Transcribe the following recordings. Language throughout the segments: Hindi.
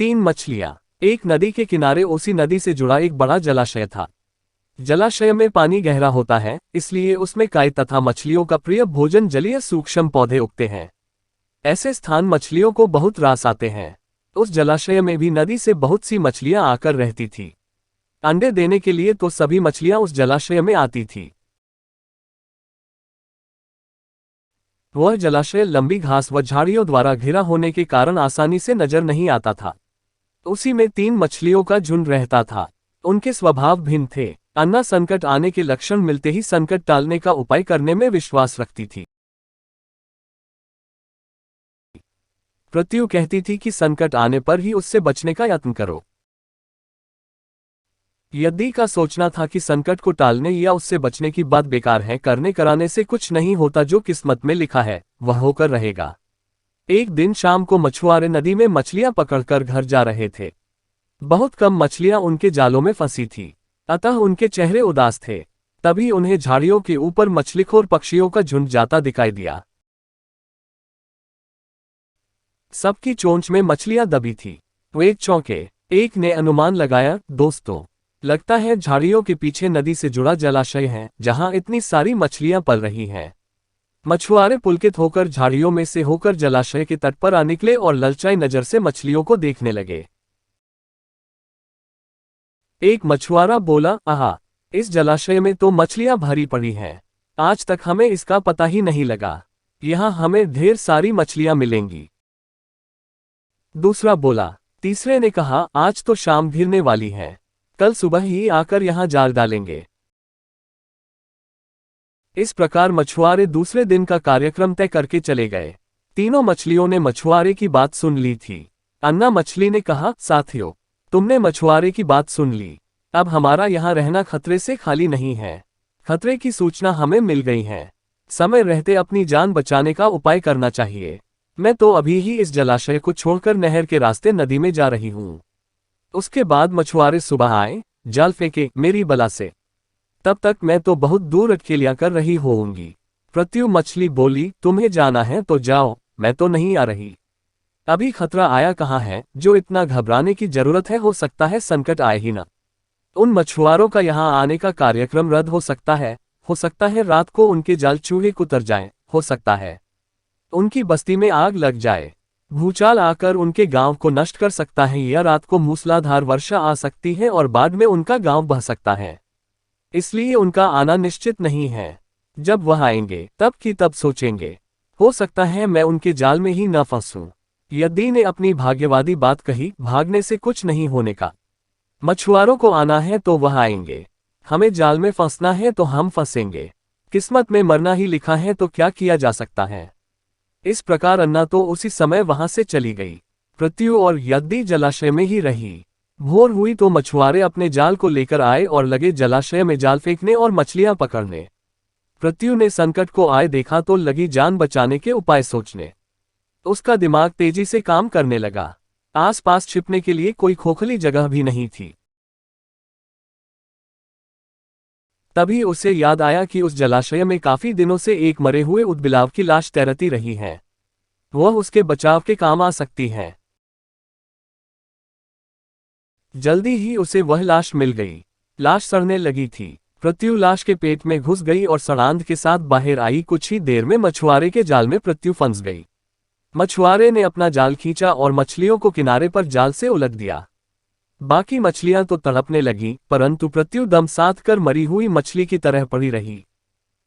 3 मछलियां। एक नदी के किनारे उसी नदी से जुड़ा एक बड़ा जलाशय था। जलाशय में पानी गहरा होता है, इसलिए उसमें काई तथा मछलियों का प्रिय भोजन जलीय सूक्ष्म पौधे उगते हैं। ऐसे स्थान मछलियों को बहुत रास आते हैं। उस जलाशय में भी नदी से बहुत सी मछलियां आकर रहती थी। अंडे देने के लिए तो सभी मछलियां उस जलाशय में आती थी। वह जलाशय लंबी घास व झाड़ियों द्वारा घिरा होने के कारण आसानी से नजर नहीं आता था। उसी में 3 मछलियों का झुंड रहता था। उनके स्वभाव भिन्न थे। अन्ना संकट आने के लक्षण मिलते ही संकट टालने का उपाय करने में विश्वास रखती थी। प्रत्यु कहती थी कि संकट आने पर ही उससे बचने का यत्न करो। यदि का सोचना था कि संकट को टालने या उससे बचने की बात बेकार है, करने कराने से कुछ नहीं होता, जो किस्मत में लिखा है वह होकर रहेगा। एक दिन शाम को मछुआरे नदी में मछलियां पकड़कर घर जा रहे थे। बहुत कम मछलियां उनके जालों में फंसी थी, अतः उनके चेहरे उदास थे। तभी उन्हें झाड़ियों के ऊपर मछलीखोर पक्षियों का झुंड जाता दिखाई दिया। सबकी चोंच में मछलियां दबी थी। वे चौंके। एक ने अनुमान लगाया, दोस्तों, लगता है झाड़ियों के पीछे नदी से जुड़ा जलाशय है, जहां इतनी सारी मछलियां पल रही हैं। मछुआरे पुलकित होकर झाड़ियों में से होकर जलाशय के तट पर आ निकले और ललचाई नजर से मछलियों को देखने लगे। एक मछुआरा बोला, आहा, इस जलाशय में तो मछलियां भरी पड़ी हैं। आज तक हमें इसका पता ही नहीं लगा। यहां हमें ढेर सारी मछलियां मिलेंगी। दूसरा बोला। तीसरे ने कहा, आज तो शाम घिरने वाली है, कल सुबह ही आकर यहां जाल डालेंगे। इस प्रकार मछुआरे दूसरे दिन का कार्यक्रम तय करके चले गए। तीनों मछलियों ने मछुआरे की बात सुन ली थी। अन्ना मछली ने कहा, साथियों, तुमने मछुआरे की बात सुन ली। अब हमारा यहां रहना खतरे से खाली नहीं है। खतरे की सूचना हमें मिल गई है। समय रहते अपनी जान बचाने का उपाय करना चाहिए। मैं तो अभी ही इस जलाशय को छोड़कर नहर के रास्ते नदी में जा रही हूं। उसके बाद मछुआरे सुबह आए, जाल फेंके मेरी बला से। तब तक मैं तो बहुत दूर अकेलियां कर रही होऊंगी। प्रत्यु मछली बोली, तुम्हें जाना है तो जाओ, मैं तो नहीं आ रही। अभी खतरा आया कहाँ है, जो इतना घबराने की जरूरत है। हो सकता है संकट आए ही ना। उन मछुआरों का यहाँ आने का कार्यक्रम रद्द हो सकता है रात को उनके जाल चूहे कुतर जाएं, हो सकता है उनकी बस्ती में आग लग जाए, भूचाल आकर उनके गांव को नष्ट कर सकता है, या रात को मूसलाधार वर्षा आ सकती है और बाद में उनका गांव बह सकता है। इसलिए उनका आना निश्चित नहीं है। जब वह आएंगे तब की तब सोचेंगे। हो सकता है मैं उनके जाल में ही न फंसूं। यदि ने अपनी भाग्यवादी बात कही, भागने से कुछ नहीं होने का। मछुआरों को आना है तो वह आएंगे, हमें जाल में फंसना है तो हम फंसेंगे। किस्मत में मरना ही लिखा है तो क्या किया जा सकता है। इस प्रकार अन्ना तो उसी समय वहां से चली गई। प्रत्यु और यदि जलाशय में ही रही। भोर हुई तो मछुआरे अपने जाल को लेकर आए और लगे जलाशय में जाल फेंकने और मछलियां पकड़ने। प्रत्यु ने संकट को आए देखा तो लगी जान बचाने के उपाय सोचने। उसका दिमाग तेजी से काम करने लगा। आसपास छिपने के लिए कोई खोखली जगह भी नहीं थी। तभी उसे याद आया कि उस जलाशय में काफी दिनों से एक मरे हुए ऊदबिलाव की लाश तैरती रही है। वह उसके बचाव के काम आ सकती है। जल्दी ही उसे वह लाश मिल गई। लाश सड़ने लगी थी। प्रत्यु लाश के पेट में घुस गई और सड़ांध के साथ बाहर आई। कुछ ही देर में मछुआरे के जाल में प्रत्यु फंस गई। मछुआरे ने अपना जाल खींचा और मछलियों को किनारे पर जाल से उलट दिया। बाकी मछलियां तो तड़पने लगी, परंतु प्रत्यु दम साध कर मरी हुई मछली की तरह पड़ी रही।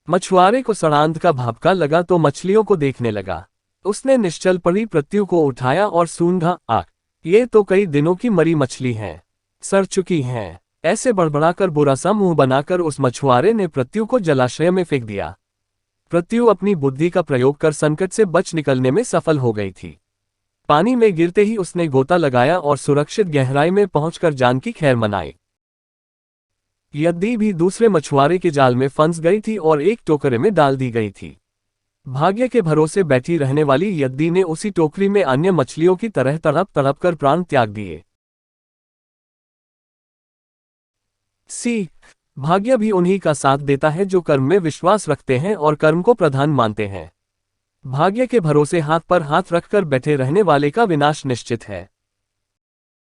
मछुआरे को सड़ांध का भापका लगा तो मछलियों को देखने लगा। उसने निश्चल पड़ी प्रत्यु को उठाया और सूंघा, आख, ये तो कई दिनों की मरी मछली है, सड़ चुकी है। ऐसे बड़बड़ाकर बुरा सा मुंह बनाकर उस मछुआरे ने प्रत्यु को जलाशय में फेंक दिया। प्रत्यु अपनी बुद्धि का प्रयोग कर संकट से बच निकलने में सफल हो गई थी। पानी में गिरते ही उसने गोता लगाया और सुरक्षित गहराई में पहुंचकर जान की खैर मनाई। यदि भी दूसरे मछुआरे के जाल में फंस गई थी और एक टोकरे में डाल दी गई थी। भाग्य के भरोसे बैठी रहने वाली यदि ने उसी टोकरी में अन्य मछलियों की तरह तड़प तड़प कर प्राण त्याग दिए। सीख, भाग्य भी उन्हीं का साथ देता है जो कर्म में विश्वास रखते हैं और कर्म को प्रधान मानते हैं। भाग्य के भरोसे हाथ पर हाथ रखकर बैठे रहने वाले का विनाश निश्चित है।